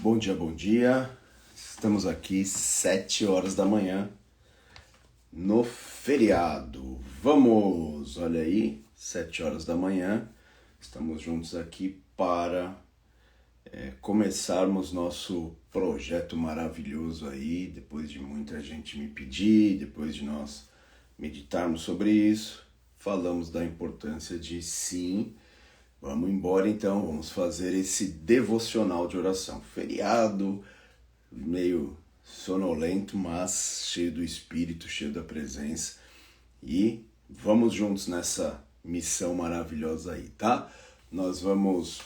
Bom dia, bom dia. Estamos aqui 7 horas da manhã no feriado. Vamos! Olha aí, 7 horas da manhã. Estamos juntos aqui para começarmos nosso projeto maravilhoso aí, depois de muita gente me pedir, depois de nós meditarmos sobre isso, falamos da importância de sim. Vamos embora então, vamos fazer esse devocional de oração. Feriado, meio sonolento, mas cheio do Espírito, cheio da presença. E vamos juntos nessa missão maravilhosa aí, tá? Nós vamos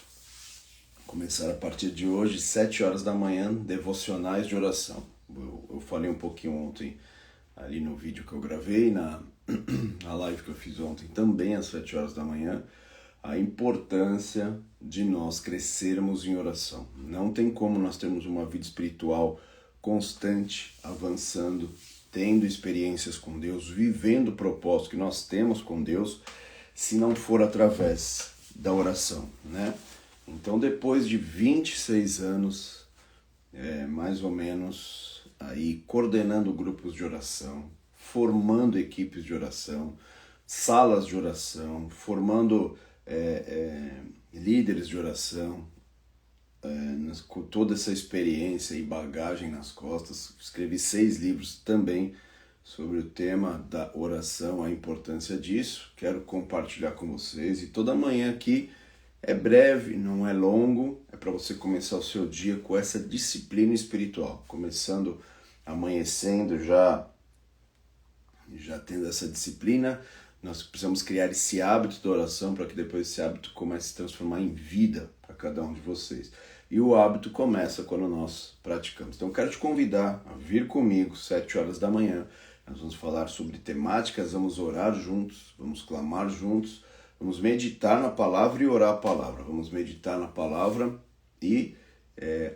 começar a partir de hoje, 7 horas da manhã, devocionais de oração. Eu falei um pouquinho ontem ali no vídeo que eu gravei, na live que eu fiz ontem também às 7 horas da manhã, a importância de nós crescermos em oração. Não tem como nós termos uma vida espiritual constante, avançando, tendo experiências com Deus, vivendo o propósito que nós temos com Deus, se não for através da oração, né? Então, depois de 26 anos, mais ou menos, aí coordenando grupos de oração, formando equipes de oração, salas de oração, formando líderes de oração, com toda essa experiência e bagagem nas costas, escrevi 6 livros também sobre o tema da oração, a importância disso. Quero compartilhar com vocês, e toda manhã aqui é breve, não é longo, é para você começar o seu dia com essa disciplina espiritual, começando, amanhecendo, já tendo essa disciplina. Nós precisamos criar esse hábito da oração para que depois esse hábito comece a se transformar em vida para cada um de vocês. E o hábito começa quando nós praticamos. Então eu quero te convidar a vir comigo, 7 horas da manhã. Nós vamos falar sobre temáticas, vamos orar juntos, vamos clamar juntos, vamos meditar na palavra e orar a palavra. Vamos meditar na palavra e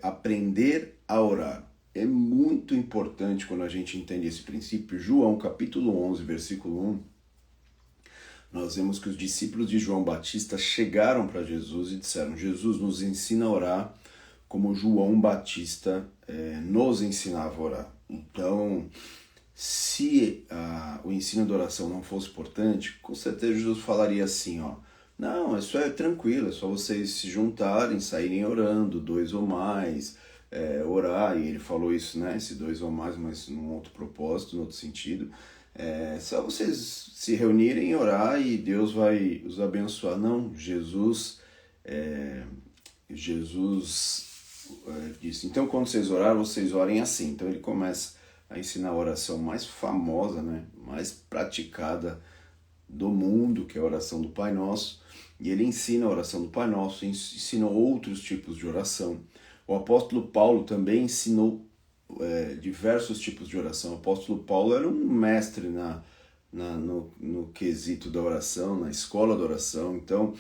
aprender a orar. É muito importante quando a gente entende esse princípio. João capítulo 11, versículo 1. Nós vemos que os discípulos de João Batista chegaram para Jesus e disseram: Jesus, nos ensina a orar como João Batista nos ensinava a orar. Então, se o ensino da oração não fosse importante, com certeza Jesus falaria assim, não, isso é tranquilo, é só vocês se juntarem, saírem orando, 2 ou mais, orar, e ele falou isso, né, esse 2 ou mais, mas num outro propósito, num outro sentido. Só vocês se reunirem e orar e Deus vai os abençoar. Não, Jesus disse, então quando vocês orarem, vocês orem assim. Então ele começa a ensinar a oração mais famosa, né, mais praticada do mundo, que é a oração do Pai Nosso. E ele ensina a oração do Pai Nosso, ensina outros tipos de oração. O apóstolo Paulo também ensinou diversos tipos de oração. O apóstolo Paulo era um mestre no quesito da oração, na escola da oração. Então,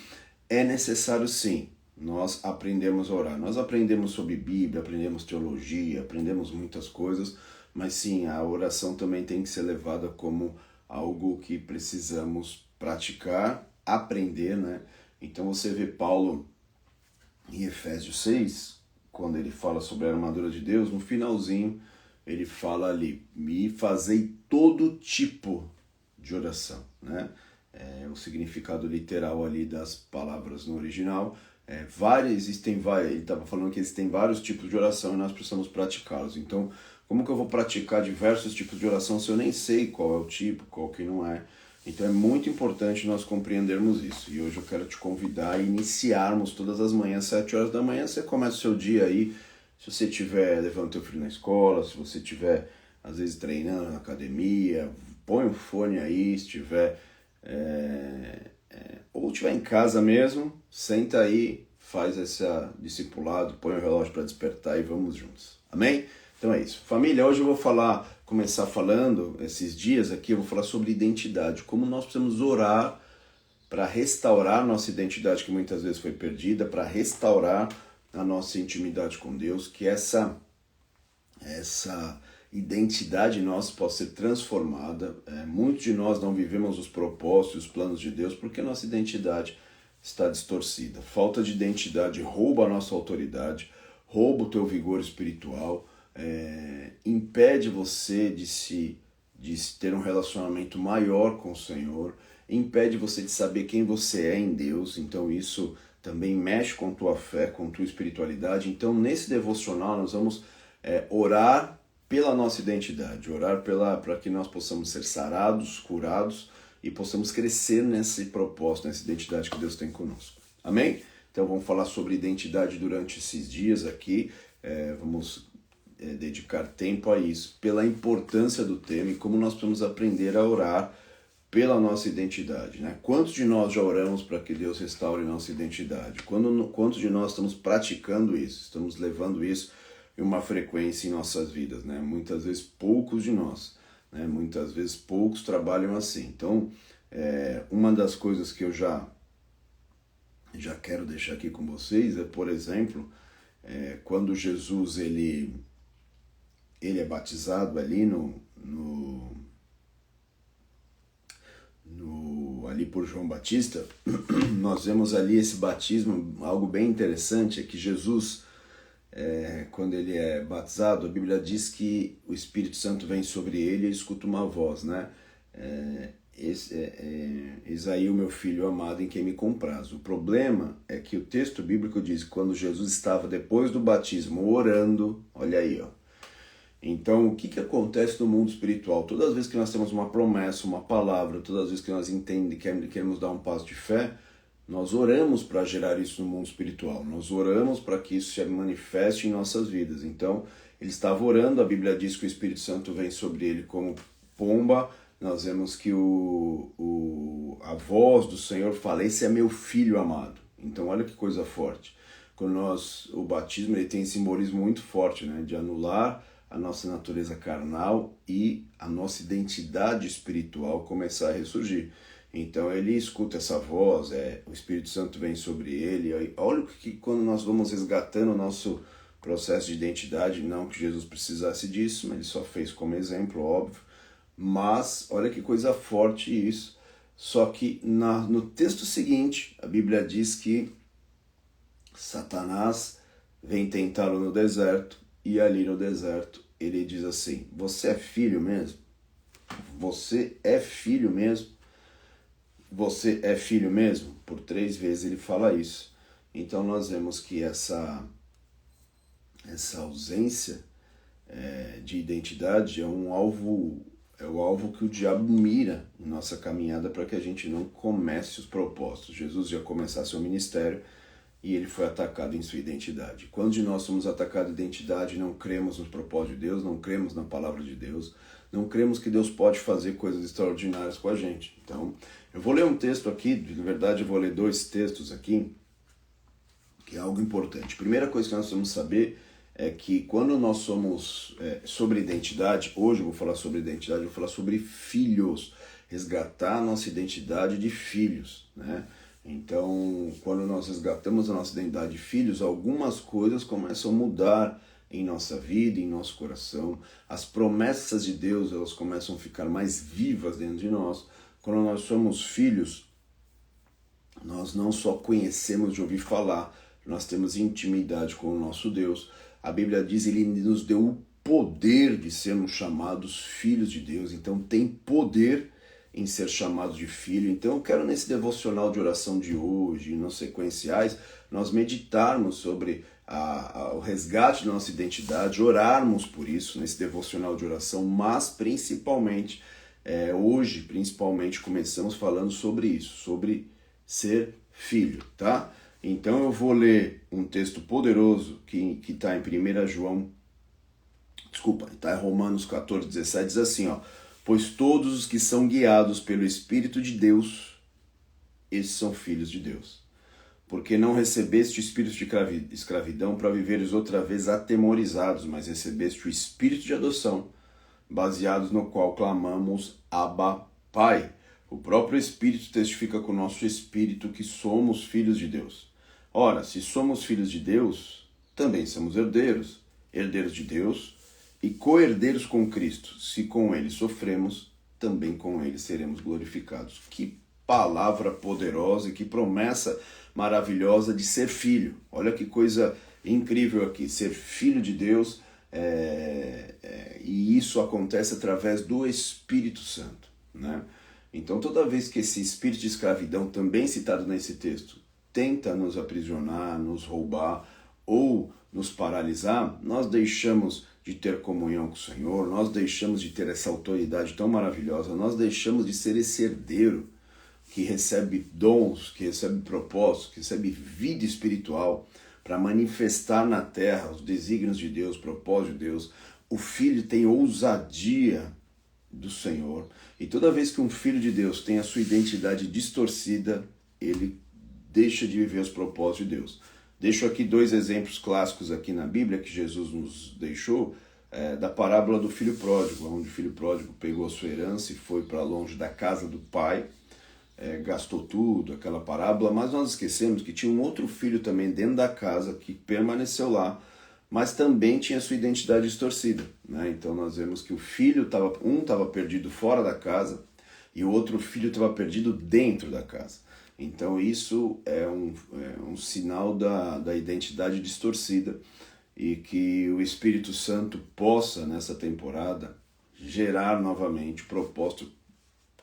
é necessário sim nós aprendermos a orar. Nós aprendemos sobre Bíblia, aprendemos teologia, aprendemos muitas coisas, mas sim, a oração também tem que ser levada como algo que precisamos praticar, aprender, né? Então você vê Paulo em Efésios 6, quando ele fala sobre a armadura de Deus, no finalzinho ele fala ali, me fazei todo tipo de oração, né? O significado literal ali das palavras no original, ele estava falando que existem vários tipos de oração e nós precisamos praticá-los. Então, como que eu vou praticar diversos tipos de oração se eu nem sei qual é o tipo, qual que não é? Então é muito importante nós compreendermos isso. E hoje eu quero te convidar a iniciarmos todas as manhãs, 7 horas da manhã, você começa o seu dia aí, se você estiver levando teu filho na escola, se você estiver, às vezes, treinando na academia, põe o fone aí, se estiver, ou estiver em casa mesmo, senta aí, faz esse discipulado, põe o relógio para despertar e vamos juntos. Amém? Então é isso. Família, hoje eu vou começar falando, esses dias aqui, eu vou falar sobre identidade, como nós precisamos orar para restaurar nossa identidade que muitas vezes foi perdida, para restaurar a nossa intimidade com Deus, que essa identidade nossa possa ser transformada. Muitos de nós não vivemos os propósitos, os planos de Deus, porque nossa identidade está distorcida. Falta de identidade rouba a nossa autoridade, rouba o teu vigor espiritual, impede você de ter um relacionamento maior com o Senhor, impede você de saber quem você é em Deus. Então isso também mexe com tua fé, com tua espiritualidade. Então nesse devocional nós vamos orar pela nossa identidade, orar para que nós possamos ser sarados, curados e possamos crescer nesse propósito, nessa identidade que Deus tem conosco. Amém? Então vamos falar sobre identidade durante esses dias aqui, vamos dedicar tempo a isso, pela importância do tema e como nós podemos aprender a orar pela nossa identidade, né? Quantos de nós já oramos para que Deus restaure nossa identidade? Quantos de nós estamos praticando isso? Estamos levando isso em uma frequência em nossas vidas, né? Muitas vezes poucos de nós, né? Muitas vezes poucos trabalham assim. Então, uma das coisas que eu já quero deixar aqui com vocês é, por exemplo, quando Jesus ele é batizado ali ali por João Batista, nós vemos ali esse batismo, algo bem interessante, é que Jesus, quando ele é batizado, a Bíblia diz que o Espírito Santo vem sobre ele e ele escuta uma voz, né? Eis aí o meu filho amado em quem me comprazo. O problema é que o texto bíblico diz que quando Jesus estava depois do batismo orando, olha aí, ó. Então, o que acontece no mundo espiritual? Todas as vezes que nós temos uma promessa, uma palavra, todas as vezes que nós queremos dar um passo de fé, nós oramos para gerar isso no mundo espiritual. Nós oramos para que isso se manifeste em nossas vidas. Então, ele estava orando, a Bíblia diz que o Espírito Santo vem sobre ele como pomba. Nós vemos que a voz do Senhor fala, esse é meu filho amado. Então, olha que coisa forte. O batismo ele tem um simbolismo muito forte, né, de anular a nossa natureza carnal e a nossa identidade espiritual começar a ressurgir. Então ele escuta essa voz, o Espírito Santo vem sobre ele. Olha que quando nós vamos resgatando o nosso processo de identidade, não que Jesus precisasse disso, mas ele só fez como exemplo, óbvio. Mas olha que coisa forte isso. Só que no texto seguinte, a Bíblia diz que Satanás vem tentá-lo no deserto. E ali no deserto ele diz assim, você é filho mesmo? Você é filho mesmo? Você é filho mesmo? Por 3 vezes ele fala isso. Então nós vemos que essa ausência de identidade é o alvo que o diabo mira em nossa caminhada para que a gente não comece os propósitos. Jesus ia começar seu ministério e ele foi atacado em sua identidade. Quando de nós somos atacados em identidade, não cremos no propósito de Deus, não cremos na palavra de Deus, não cremos que Deus pode fazer coisas extraordinárias com a gente. Então, eu vou ler um texto aqui, de verdade eu vou ler 2 textos aqui, que é algo importante. Primeira coisa que nós temos que saber é que quando nós somos sobre identidade, hoje eu vou falar sobre identidade, eu vou falar sobre filhos, resgatar a nossa identidade de filhos, né? Então, quando nós resgatamos a nossa identidade de filhos, algumas coisas começam a mudar em nossa vida, em nosso coração. As promessas de Deus, elas começam a ficar mais vivas dentro de nós. Quando nós somos filhos, nós não só conhecemos de ouvir falar, nós temos intimidade com o nosso Deus. A Bíblia diz, ele nos deu o poder de sermos chamados filhos de Deus. Então, tem poder em ser chamados de filho. Então eu quero nesse devocional de oração de hoje, e nos sequenciais, nós meditarmos sobre o resgate da nossa identidade, orarmos por isso nesse devocional de oração, mas principalmente, hoje, principalmente, começamos falando sobre isso, sobre ser filho, tá? Então eu vou ler um texto poderoso que está em está em Romanos 14, 17, diz assim, ó, pois todos os que são guiados pelo Espírito de Deus, esses são filhos de Deus. Porque não recebeste o espírito de escravidão para viveres outra vez atemorizados, mas recebeste o espírito de adoção, baseados no qual clamamos Abba, Pai. O próprio Espírito testifica com o nosso espírito que somos filhos de Deus. Ora, se somos filhos de Deus, também somos herdeiros, herdeiros de Deus, e co-herdeiros com Cristo. Se com ele sofremos, também com ele seremos glorificados. Que palavra poderosa e que promessa maravilhosa de ser filho. Olha que coisa incrível aqui, ser filho de Deus, e isso acontece através do Espírito Santo, né? Então toda vez que esse espírito de escravidão, também citado nesse texto, tenta nos aprisionar, nos roubar ou nos paralisar, nós deixamos de ter comunhão com o Senhor, nós deixamos de ter essa autoridade tão maravilhosa, nós deixamos de ser esse herdeiro que recebe dons, que recebe propósitos, que recebe vida espiritual para manifestar na terra os desígnios de Deus, o propósito de Deus. O filho tem ousadia do Senhor, e toda vez que um filho de Deus tem a sua identidade distorcida, ele deixa de viver os propósitos de Deus. Deixo aqui 2 exemplos clássicos aqui na Bíblia que Jesus nos deixou, da parábola do filho pródigo, onde o filho pródigo pegou a sua herança e foi para longe da casa do pai, gastou tudo, aquela parábola, mas nós esquecemos que tinha um outro filho também dentro da casa que permaneceu lá, mas também tinha sua identidade distorcida, né? Então nós vemos que o filho estava perdido fora da casa e o outro filho estava perdido dentro da casa. Então isso é um sinal da identidade distorcida, e que o Espírito Santo possa, nessa temporada, gerar novamente o propósito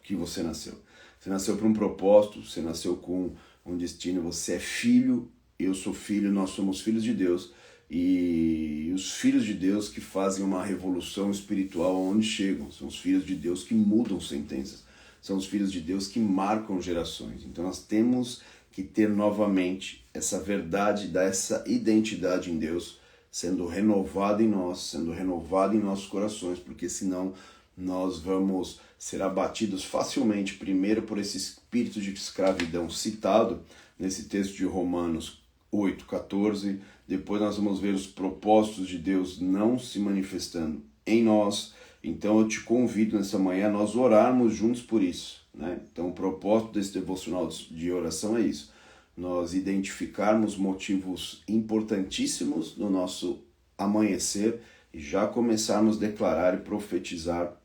que você nasceu. Você nasceu para um propósito, você nasceu com um destino, você é filho, eu sou filho, nós somos filhos de Deus, e os filhos de Deus que fazem uma revolução espiritual onde chegam, são os filhos de Deus que mudam sentenças, são os filhos de Deus que marcam gerações. Então nós temos que ter novamente essa verdade, dessa identidade em Deus, sendo renovada em nós, sendo renovada em nossos corações, porque senão nós vamos ser abatidos facilmente, primeiro por esse espírito de escravidão citado nesse texto de Romanos 8:14, depois nós vamos ver os propósitos de Deus não se manifestando em nós. Então eu te convido nessa manhã a nós orarmos juntos por isso, né? Então o propósito desse devocional de oração é isso, nós identificarmos motivos importantíssimos no nosso amanhecer e já começarmos a declarar e profetizar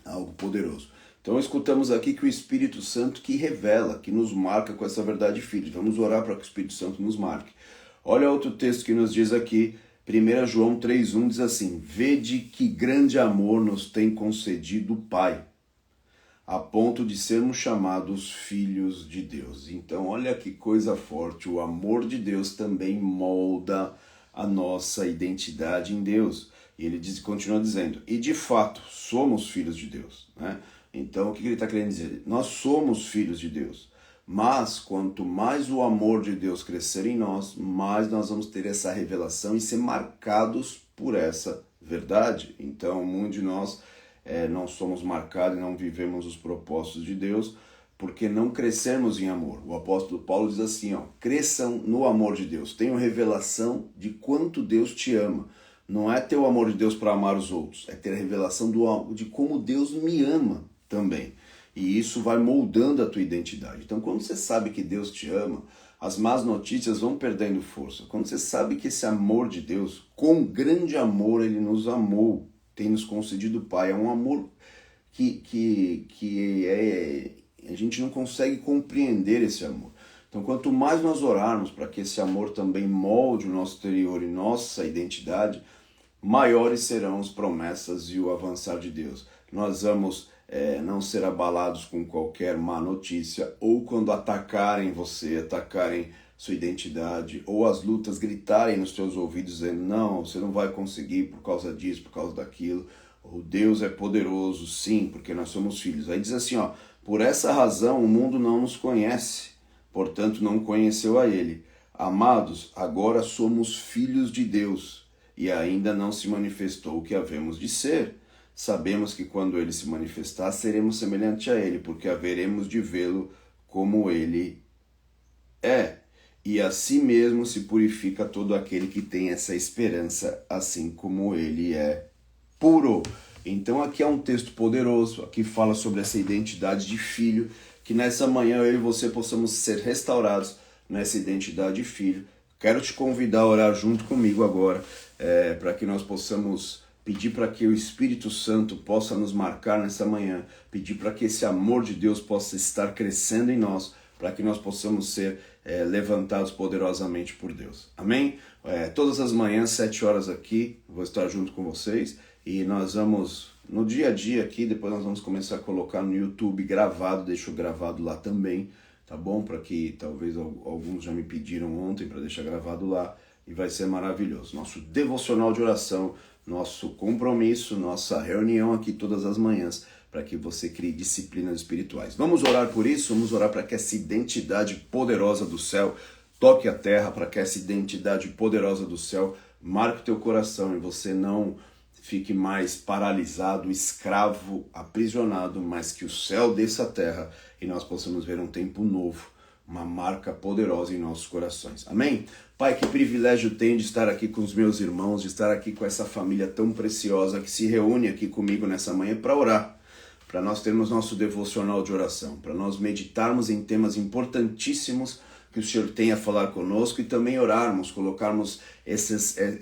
algo poderoso. Então escutamos aqui que o Espírito Santo que revela, que nos marca com essa verdade, filho. Vamos orar para que o Espírito Santo nos marque. Olha outro texto que nos diz aqui, 1 João 3:1 diz assim: vede que grande amor nos tem concedido o Pai, a ponto de sermos chamados filhos de Deus. Então olha que coisa forte, o amor de Deus também molda a nossa identidade em Deus. E ele continua dizendo, e de fato somos filhos de Deus, né? Então o que ele está querendo dizer? Nós somos filhos de Deus, mas quanto mais o amor de Deus crescer em nós, mais nós vamos ter essa revelação e ser marcados por essa verdade. Então muitos de nós não somos marcados e não vivemos os propósitos de Deus, porque não crescermos em amor. O apóstolo Paulo diz assim, cresçam no amor de Deus, tenham revelação de quanto Deus te ama. Não é ter o amor de Deus para amar os outros, é ter a revelação de como Deus me ama também. E isso vai moldando a tua identidade. Então quando você sabe que Deus te ama, as más notícias vão perdendo força. Quando você sabe que esse amor de Deus, com grande amor Ele nos amou, tem nos concedido o Pai, é um amor que a gente não consegue compreender esse amor. Então quanto mais nós orarmos para que esse amor também molde o nosso exterior e nossa identidade, maiores serão as promessas e o avançar de Deus. Nós vamos não ser abalados com qualquer má notícia, ou quando atacarem você, atacarem sua identidade, ou as lutas gritarem nos teus ouvidos dizendo, não, você não vai conseguir por causa disso, por causa daquilo. O Deus é poderoso, sim, porque nós somos filhos. Aí diz assim, por essa razão o mundo não nos conhece, portanto não conheceu a Ele. Amados, agora somos filhos de Deus, e ainda não se manifestou o que havemos de ser. Sabemos que quando Ele se manifestar, seremos semelhantes a Ele, porque haveremos de vê-lo como Ele é. E assim mesmo se purifica todo aquele que tem essa esperança, assim como Ele é puro. Então aqui é um texto poderoso, aqui fala sobre essa identidade de filho, que nessa manhã eu e você possamos ser restaurados nessa identidade de filho. Quero te convidar a orar junto comigo agora, para que nós possamos pedir para que o Espírito Santo possa nos marcar nessa manhã, pedir para que esse amor de Deus possa estar crescendo em nós, para que nós possamos ser levantados poderosamente por Deus. Amém? Todas as manhãs, 7 horas aqui, vou estar junto com vocês e nós vamos, no dia a dia aqui, depois nós vamos começar a colocar no YouTube gravado, deixo gravado lá também, tá bom? Para que talvez alguns já me pediram ontem para deixar gravado lá e vai ser maravilhoso. Nosso devocional de oração, nosso compromisso, nossa reunião aqui todas as manhãs, para que você crie disciplinas espirituais. Vamos orar por isso, vamos orar para que essa identidade poderosa do céu toque a terra, para que essa identidade poderosa do céu marque o teu coração e você não fique mais paralisado, escravo, aprisionado, mas que o céu desça a terra e nós possamos ver um tempo novo, uma marca poderosa em nossos corações. Amém? Pai, que privilégio tenho de estar aqui com os meus irmãos, de estar aqui com essa família tão preciosa que se reúne aqui comigo nessa manhã para orar, para nós termos nosso devocional de oração, para nós meditarmos em temas importantíssimos que o Senhor tem a falar conosco e também orarmos, colocarmos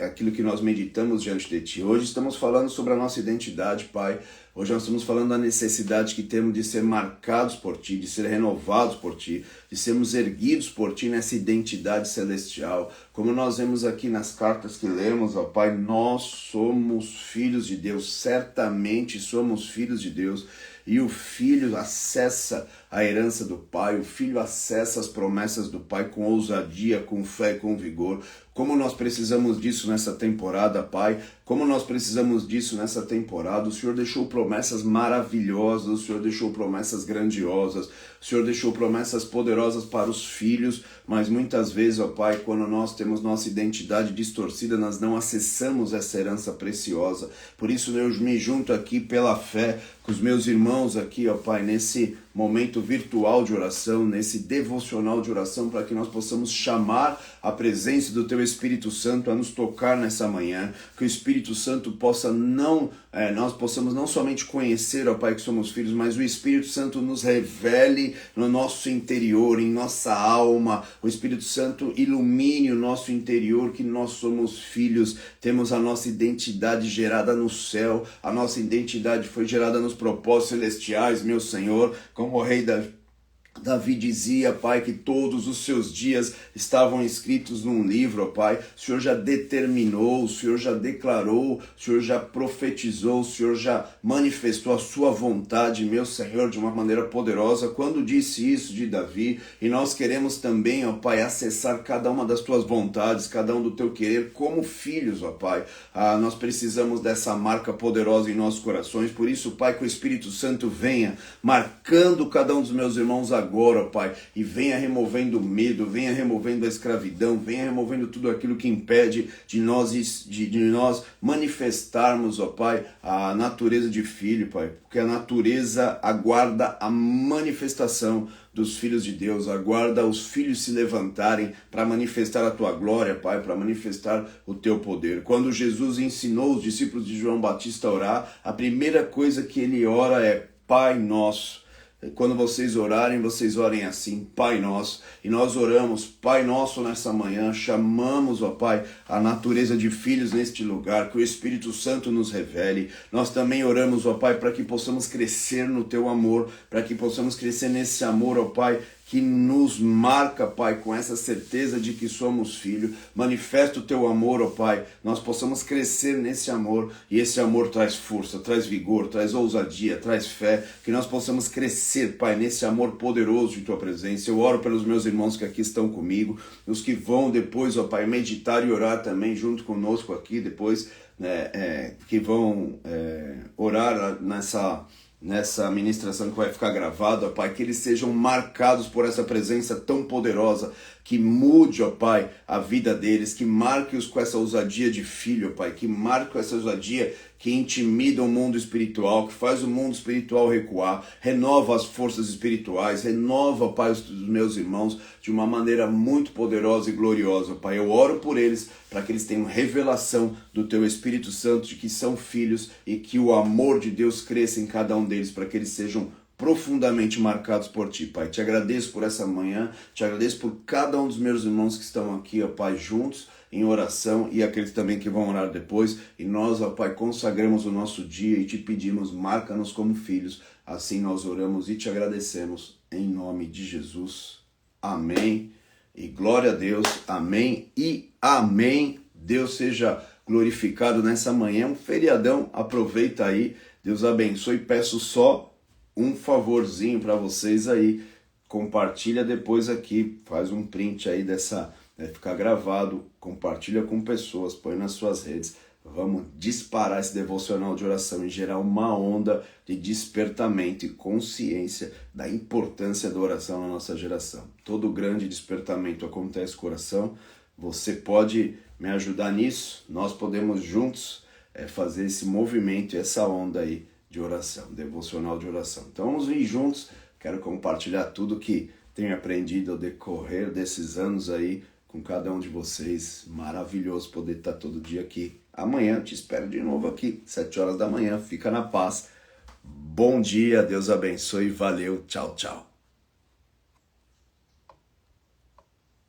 aquilo que nós meditamos diante de Ti. Hoje estamos falando sobre a nossa identidade, Pai. Hoje nós estamos falando da necessidade que temos de ser marcados por Ti, de ser renovados por Ti, de sermos erguidos por Ti nessa identidade celestial. Como nós vemos aqui nas cartas que lemos, ó Pai, nós somos filhos de Deus, certamente somos filhos de Deus. E o filho acessa a herança do Pai, o filho acessa as promessas do Pai com ousadia, com fé e com vigor. Como nós precisamos disso nessa temporada, Pai, como nós precisamos disso nessa temporada. O Senhor deixou promessas maravilhosas, o Senhor deixou promessas grandiosas, o Senhor deixou promessas poderosas para os filhos, mas muitas vezes, ó Pai, quando nós temos nossa identidade distorcida, nós não acessamos essa herança preciosa. Por isso eu me junto aqui pela fé com os meus irmãos aqui, ó Pai, nesse momento virtual de oração, nesse devocional de oração, para que nós possamos chamar a presença do Teu Espírito Santo a nos tocar nessa manhã, que o Espírito Santo possa nós possamos não somente conhecer, ó Pai, que somos filhos, mas o Espírito Santo nos revele no nosso interior, em nossa alma, o Espírito Santo ilumine o nosso interior, que nós somos filhos, temos a nossa identidade gerada no céu, a nossa identidade foi gerada nos propósitos celestiais, meu Senhor, como o rei Davi dizia, Pai, que todos os seus dias estavam escritos num livro, ó Pai. O Senhor já determinou, o Senhor já declarou, o Senhor já profetizou, o Senhor já manifestou a sua vontade, meu Senhor, de uma maneira poderosa, quando disse isso de Davi. E nós queremos também, ó Pai, acessar cada uma das tuas vontades, cada um do teu querer, como filhos, ó Pai. Nós precisamos dessa marca poderosa em nossos corações. Por isso, Pai, que o Espírito Santo venha marcando cada um dos meus irmãos agora, Pai, e venha removendo o medo, venha removendo a escravidão, venha removendo tudo aquilo que impede de nós manifestarmos, ó Pai, a natureza de filho, Pai, porque a natureza aguarda a manifestação dos filhos de Deus, aguarda os filhos se levantarem para manifestar a Tua glória, Pai, para manifestar o Teu poder. Quando Jesus ensinou os discípulos de João Batista a orar, a primeira coisa que ele ora é Pai Nosso. Quando vocês orarem, vocês orem assim, Pai Nosso. E nós oramos, Pai Nosso, nessa manhã, chamamos, ó Pai, a natureza de filhos neste lugar, que o Espírito Santo nos revele. Nós também oramos, ó Pai, para que possamos crescer no Teu amor, para que possamos crescer nesse amor, ó Pai, que nos marca, Pai, com essa certeza de que somos filhos. Manifesta o Teu amor, ó Pai, nós possamos crescer nesse amor, e esse amor traz força, traz vigor, traz ousadia, traz fé, que nós possamos crescer, Pai, nesse amor poderoso de Tua presença. Eu oro pelos meus irmãos que aqui estão comigo, os que vão depois, ó Pai, meditar e orar também junto conosco aqui, depois, que vão orar nessa ministração que vai ficar gravada, ó Pai, que eles sejam marcados por essa presença tão poderosa, que mude, ó Pai, a vida deles, que marque-os com essa ousadia de filho, ó Pai, que marque com essa ousadia que intimida o mundo espiritual, que faz o mundo espiritual recuar, renova as forças espirituais, renova, Pai, os meus irmãos de uma maneira muito poderosa e gloriosa, Pai. Eu oro por eles, para que eles tenham revelação do Teu Espírito Santo, de que são filhos e que o amor de Deus cresça em cada um deles, para que eles sejam profundamente marcados por Ti, Pai. Te agradeço por essa manhã, te agradeço por cada um dos meus irmãos que estão aqui, ó Pai, juntos, em oração, e aqueles também que vão orar depois, e nós, ó Pai, consagramos o nosso dia e Te pedimos, marca-nos como filhos, assim nós oramos e Te agradecemos, em nome de Jesus. amém. E glória a Deus, amém e amém. Deus seja glorificado nessa manhã, um feriadão, aproveita aí, Deus abençoe. Peço só um favorzinho para vocês aí, compartilha depois aqui, faz um print aí dessa, ficar gravado, compartilha com pessoas, põe nas suas redes. Vamos disparar esse devocional de oração e gerar uma onda de despertamento e consciência da importância da oração na nossa geração. Todo grande despertamento acontece com oração. Você pode me ajudar nisso? Nós podemos juntos fazer esse movimento e essa onda aí de oração, devocional de oração. Então vamos vir juntos. Quero compartilhar tudo que tenho aprendido ao decorrer desses anos aí com cada um de vocês. Maravilhoso poder estar todo dia aqui. Amanhã te espero de novo aqui, 7 horas da manhã. Fica na paz. Bom dia, Deus abençoe. Valeu, tchau, tchau.